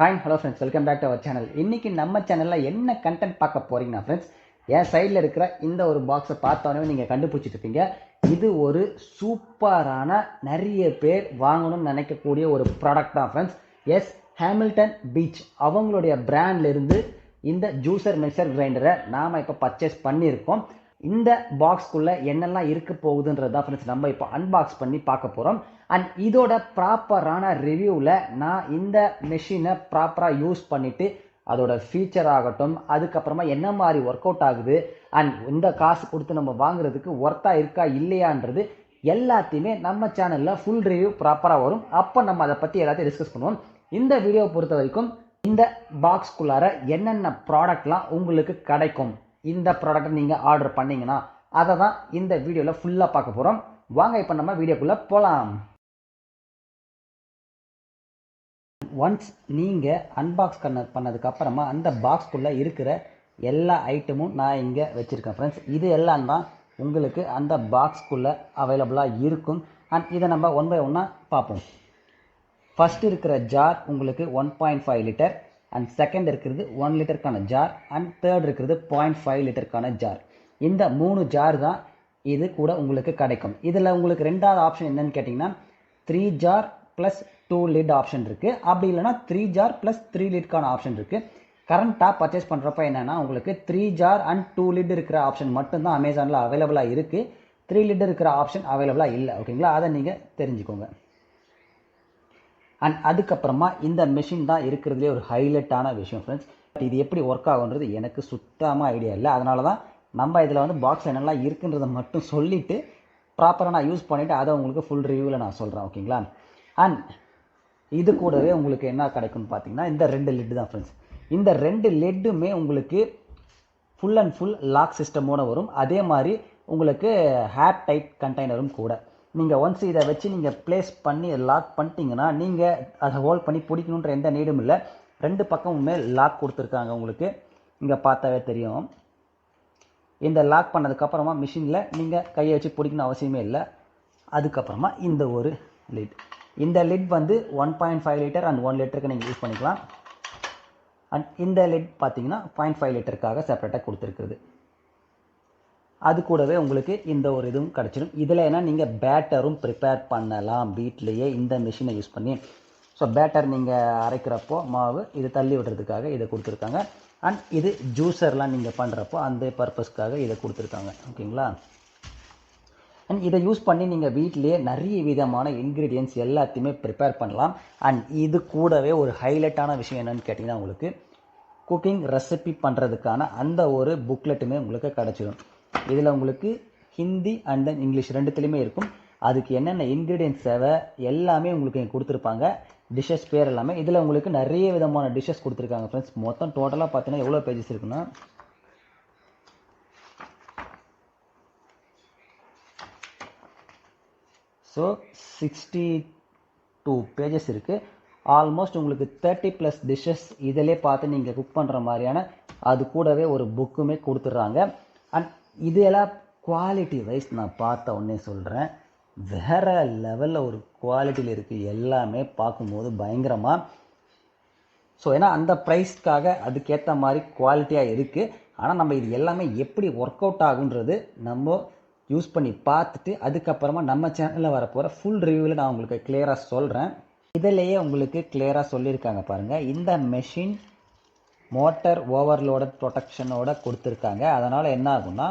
Hi hello friends, welcome back to our channel. இன்னைக்கு நம்ம சேனலில் என்ன கண்டென்ட் பார்க்க போறீங்கன்னா ஃப்ரெண்ட்ஸ், என் சைடில் இருக்கிற இந்த ஒரு பாக்ஸை பார்த்தோன்னே நீங்கள் கண்டுபிடிச்சிட்டு இருப்பீங்க. இது ஒரு சூப்பரான நிறைய பேர் வாங்கணும்னு நினைக்கக்கூடிய ஒரு ப்ராடக்ட் தான் ஃப்ரெண்ட்ஸ். எஸ், ஹாமில்டன் பீச் அவங்களுடைய பிராண்ட்லேருந்து இந்த ஜூசர் மிக்சர் கிரைண்டரை நாம் இப்போ பர்ச்சேஸ் பண்ணியிருக்கோம். இந்த பாக்ஸ்க்குள்ளே என்னெல்லாம் இருக்க போகுதுன்றது தான் ஃப்ரெண்ட்ஸ் நம்ம இப்போ அன்பாக்ஸ் பண்ணி பார்க்க போகிறோம். அண்ட் இதோட ப்ராப்பரான ரிவ்யூவில் நான் இந்த மெஷினை ப்ராப்பராக யூஸ் பண்ணிவிட்டு அதோட ஃபீச்சர் ஆகட்டும், அதுக்கப்புறமா என்ன மாதிரி ஒர்க் அவுட் ஆகுது, அண்ட் இந்த காசு கொடுத்து நம்ம வாங்குறதுக்கு ஒர்த்தாக இருக்கா இல்லையான்றது எல்லாத்தையுமே நம்ம சேனலில் ஃபுல் ரிவ்யூ ப்ராப்பராக வரும். அப்போ நம்ம அதை பற்றி எல்லாத்தையும் டிஸ்கஸ் பண்ணுவோம். இந்த வீடியோவை பொறுத்த வரைக்கும் இந்த பாக்ஸ்குள்ளார என்னென்ன ப்ராடக்ட்லாம் உங்களுக்கு கிடைக்கும், இந்த ப்ராடக்ட்டை நீங்கள் ஆர்டர் பண்ணிங்கன்னா அதை தான் இந்த வீடியோவில் ஃபுல்லாக பார்க்க போகிறோம். வாங்க இப்போ நம்ம வீடியோக்குள்ளே போகலாம். ஒன்ஸ் நீங்கள் அன்பாக்ஸ் பண்ணதுக்கப்புறமா அந்த பாக்ஸ்குள்ளே இருக்கிற எல்லா ஐட்டமும் நான் இங்கே வச்சுருக்கேன் ஃப்ரெண்ட்ஸ். இது எல்லாம் தான் உங்களுக்கு அந்த பாக்ஸ்குள்ளே அவைலபிளாக இருக்கும். அண்ட் இதை நம்ம ஒன் பை ஒன்னாக பார்ப்போம். ஃபஸ்ட் இருக்கிற ஜார் உங்களுக்கு 1.5 லிட்டர், அண்ட் செகண்ட் இருக்கிறது 1 லிட்டருக்கான ஜார், அண்ட் தேர்ட் இருக்கிறது 0.5 லிட்டருக்கான ஜார். இந்த 3 ஜார் தான் இது கூட உங்களுக்கு கிடைக்கும். இதில் உங்களுக்கு ரெண்டாவது ஆப்ஷன் என்னன்னு கேட்டிங்கன்னா 3 ஜார் ப்ளஸ் 2 லிட் ஆப்ஷன் இருக்குது. அப்படி இல்லைனா 3 ஜார் ப்ளஸ் 3 லிட்கான ஆப்ஷன் இருக்குது. கரண்ட்டாக பர்ச்சேஸ் பண்ணுறப்ப என்னென்னா உங்களுக்கு 3 ஜார் அண்ட் 2 லிட் இருக்கிற ஆப்ஷன் மட்டும்தான் அமேசானில் அவைலபிளாக இருக்குது. 3 லிட் இருக்கிற ஆப்ஷன் அவைலபிளாக இல்லை. ஓகேங்களா, அதை நீங்கள் தெரிஞ்சுக்கோங்க. அண்ட் அதுக்கப்புறமா இந்த மிஷின் தான் இருக்கிறதுலே ஒரு ஹைலைட்டான விஷயம் ஃப்ரெண்ட்ஸ். பட் இது எப்படி ஒர்க் ஆகுன்றது எனக்கு சுத்தமாக ஐடியா இல்லை. அதனால தான் நம்ம இதில் வந்து பாக்ஸ் என்னெல்லாம் இருக்குன்றதை மட்டும் சொல்லிவிட்டு ப்ராப்பராக நான் யூஸ் பண்ணிவிட்டு அதை உங்களுக்கு ஃபுல் ரிவ்யூவில் நான் சொல்கிறேன். ஓகேங்களா. அண்ட் இது கூடவே உங்களுக்கு என்ன கிடைக்கும்னு பார்த்தீங்கன்னா இந்த 2 லிட்டு தான் ஃப்ரெண்ட்ஸ். இந்த 2 லிட்டுமே உங்களுக்கு ஃபுல் அண்ட் ஃபுல் லாக் சிஸ்டமோடு வரும். அதே மாதிரி உங்களுக்கு ஹேர் டைட் கண்டெய்னரும் கூட. நீங்கள் ஒன்ஸ் இதை வச்சு நீங்கள் ப்ளேஸ் பண்ணி லாக் பண்ணிட்டீங்கன்னா நீங்கள் அதை ஹோல்ட் பண்ணி பிடிக்கணுன்ற எந்த நீடும் இல்லை. 2 பக்கமுமே லாக் கொடுத்துருக்காங்க. உங்களுக்கு இங்கே பார்த்தாவே தெரியும். இந்த லாக் பண்ணதுக்கப்புறமா மிஷினில் நீங்கள் கையை வச்சு பிடிக்கணும் அவசியமே இல்லை. அதுக்கப்புறமா இந்த ஒரு லிட், இந்த லிட் வந்து 1.5 லிட்டர் அண்ட் 1 லிட்டருக்கு நீங்கள் யூஸ் பண்ணிக்கலாம். அண்ட் இந்த லிட் பார்த்தீங்கன்னா 0.5 லிட்டருக்காக செப்பரேட்டாக கொடுத்துருக்குது. அது கூடவே உங்களுக்கு இந்த ஒரு இதுவும் கிடச்சிடும். இதில் ஏன்னா நீங்கள் பேட்டரும் ப்ரிப்பேர் பண்ணலாம் வீட்டிலையே இந்த மிஷினை யூஸ் பண்ணி. ஸோ பேட்டர் நீங்கள் அரைக்கிறப்போ மாவு இது தள்ளி விடுறதுக்காக இதை கொடுத்துருக்காங்க. அண்ட் இது ஜூஸர்லாம் நீங்கள் பண்ணுறப்போ அந்த பர்பஸ்க்காக இதை கொடுத்துருக்காங்க. ஓகேங்களா. அண்ட் இதை யூஸ் பண்ணி நீங்கள் வீட்டிலேயே நிறைய விதமான இன்க்ரீடியன்ட்ஸ் எல்லாத்தையுமே ப்ரிப்பேர் பண்ணலாம். அண்ட் இது கூடவே ஒரு ஹைலைட்டான விஷயம் என்னென்னு கேட்டிங்கன்னா உங்களுக்கு குக்கிங் ரெசிபி பண்ணுறதுக்கான அந்த ஒரு புக்லெட்டுமே உங்களுக்கு கிடச்சிடும். இதில் உங்களுக்கு ஹிந்தி அண்ட் தென் இங்கிலீஷ் ரெண்டுத்துலேயுமே இருக்கும். அதுக்கு என்னென்ன இன்க்ரீடியன்ட்ஸ் தேவை எல்லாமே உங்களுக்கு கொடுத்துருப்பாங்க. டிஷ்ஷஸ் பேர் எல்லாமே இதில் உங்களுக்கு நிறைய விதமான டிஷ்ஷஸ் கொடுத்துருக்காங்க ஃப்ரெண்ட்ஸ். மொத்தம் டோட்டலாக பார்த்தீங்கன்னா எவ்வளோ பேஜஸ் இருக்குன்னா ஸோ 62 பேஜஸ் இருக்குது. ஆல்மோஸ்ட் உங்களுக்கு 30+ டிஷ்ஷஸ் இதிலே பார்த்து நீங்கள் குக் பண்ணுற மாதிரியான அது கூடவே ஒரு புக்குமே கொடுத்துட்றாங்க. அண்ட் இதெல்லாம் குவாலிட்டி வைஸ் நான் பார்த்த உடனே சொல்கிறேன், வேறு லெவலில் ஒரு குவாலிட்டியில் இருக்குது. எல்லாமே பார்க்கும்போது பயங்கரமாக. ஸோ ஏன்னா அந்த ப்ரைஸ்க்காக அதுக்கேற்ற மாதிரி குவாலிட்டியாக இருக்குது. ஆனால் நம்ம இது எல்லாமே எப்படி ஒர்க் அவுட் ஆகுன்றது நம்ம யூஸ் பண்ணி பார்த்துட்டு அதுக்கப்புறமா நம்ம சேனலில் வரப்போகிற ஃபுல் ரிவ்யூவில் நான் உங்களுக்கு கிளியராக சொல்கிறேன். இதிலேயே உங்களுக்கு கிளியராக சொல்லியிருக்காங்க பாருங்கள். இந்த மெஷின் மோட்டர் ஓவர்லோடட் ப்ரொடெக்ஷனோட கொடுத்துருக்காங்க. அதனால் என்ன ஆகும்னா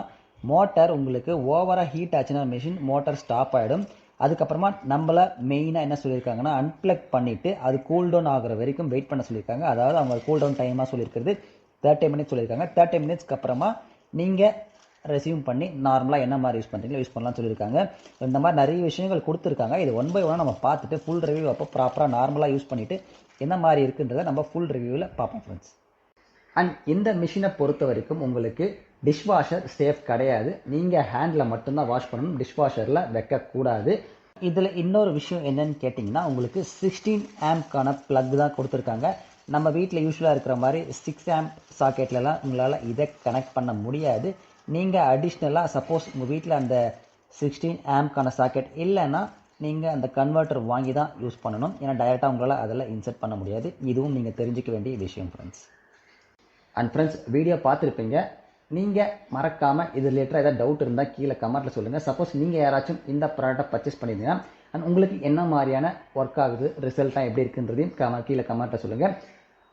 மோட்டர் உங்களுக்கு ஓவராக ஹீட் ஆச்சுன்னா மிஷின் மோட்டர் ஸ்டாப் ஆகிடும். அதுக்கப்புறமா நம்மளை மெயினாக என்ன சொல்லியிருக்காங்கன்னா அன்பிளக் பண்ணிவிட்டு அது கூல்டவுன் ஆகிற வரைக்கும் வெயிட் பண்ண சொல்லியிருக்காங்க. அதாவது அவங்க கூல்டவுன் டைமாக சொல்லியிருக்கிறது 30 மினிட்ஸ் சொல்லியிருக்காங்க. 30 மினிட்ஸ்க்கு அப்புறமா நீங்கள் ரெசியூம் பண்ணி நார்மலாக என்ன மாதிரி யூஸ் பண்ணுறீங்களோ யூஸ் பண்ணலாம்னு சொல்லியிருக்காங்க. இந்த மாதிரி நிறைய விஷயங்கள் கொடுத்துருக்காங்க. இது ஒன் பை ஒன்னாக நம்ம பார்த்துட்டு ஃபுல் ரிவ்யூ அப்போ ப்ராப்பராக நார்மலாக யூஸ் பண்ணிவிட்டு என்ன மாதிரி இருக்குன்றதை நம்ம ஃபுல் ரிவ்யூவில் பார்ப்போம் ஃப்ரெண்ட்ஸ். அண்ட் இந்த மிஷினை பொறுத்த வரைக்கும் உங்களுக்கு டிஷ்வாஷர் சேஃப் கிடையாது. நீங்கள் ஹேண்டில் மட்டும்தான் வாஷ் பண்ணணும், டிஷ்வாஷரில் வைக்கக்கூடாது. இதில் இன்னொரு விஷயம் என்னன்னு கேட்டிங்கன்னா உங்களுக்கு 16 ஆம்ப்கான ப்ளக் தான் கொடுத்துருக்காங்க. நம்ம வீட்டில் யூஸ்வலாக இருக்கிற மாதிரி 6 ஆம்ப் சாக்கெட்லலாம் உங்களால் இதை கனெக்ட் பண்ண முடியாது. நீங்கள் அடிஷ்னலாக சப்போஸ் உங்கள் வீட்டில் அந்த 16 ஆம்ப்கான சாக்கெட் இல்லைன்னா நீங்கள் அந்த கன்வெர்ட்டர் வாங்கி தான் யூஸ் பண்ணணும். ஏன்னா டைரெக்டாக உங்களால் அதில் இன்சர்ட் பண்ண முடியாது. இதுவும் நீங்கள் தெரிஞ்சிக்க வேண்டிய விஷயம் ஃப்ரெண்ட்ஸ். அண்ட் ஃப்ரெண்ட்ஸ், வீடியோ பார்த்துருப்பீங்க. நீங்கள் மறக்காமல் இது ரிலேட்டடாக ஏதாவது டவுட் இருந்தால் கீழே கமெண்ட்டில் சொல்லுங்கள். சப்போஸ் நீங்கள் யாராச்சும் இந்த ப்ராடக்ட்டை பர்ச்சேஸ் பண்ணியிருந்தீங்கன்னா அண்ட் உங்களுக்கு என்ன மாதிரியான ஒர்க் ஆகுது, ரிசல்ட்டாக எப்படி இருக்குன்றதையும் கீழே கமெண்ட்டில் சொல்லுங்கள்.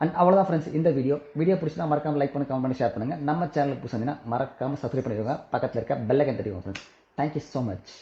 அண்ட் அவ்வளோதான் ஃப்ரெண்ட்ஸ் இந்த வீடியோ பிடிச்சினா மறக்காமல் லைக் பண்ணி கமெண்ட் பண்ணி ஷேர் பண்ணுங்கள். நம்ம சேனலுக்கு புதுசாக மறக்காமல் சப்ஸ்கிரைப் பண்ணிடுங்க. பக்கத்தில் இருக்க பெல் ஐக்கன் தட்டிடுவோம் ஃப்ரெண்ட்ஸ். Thank you so much.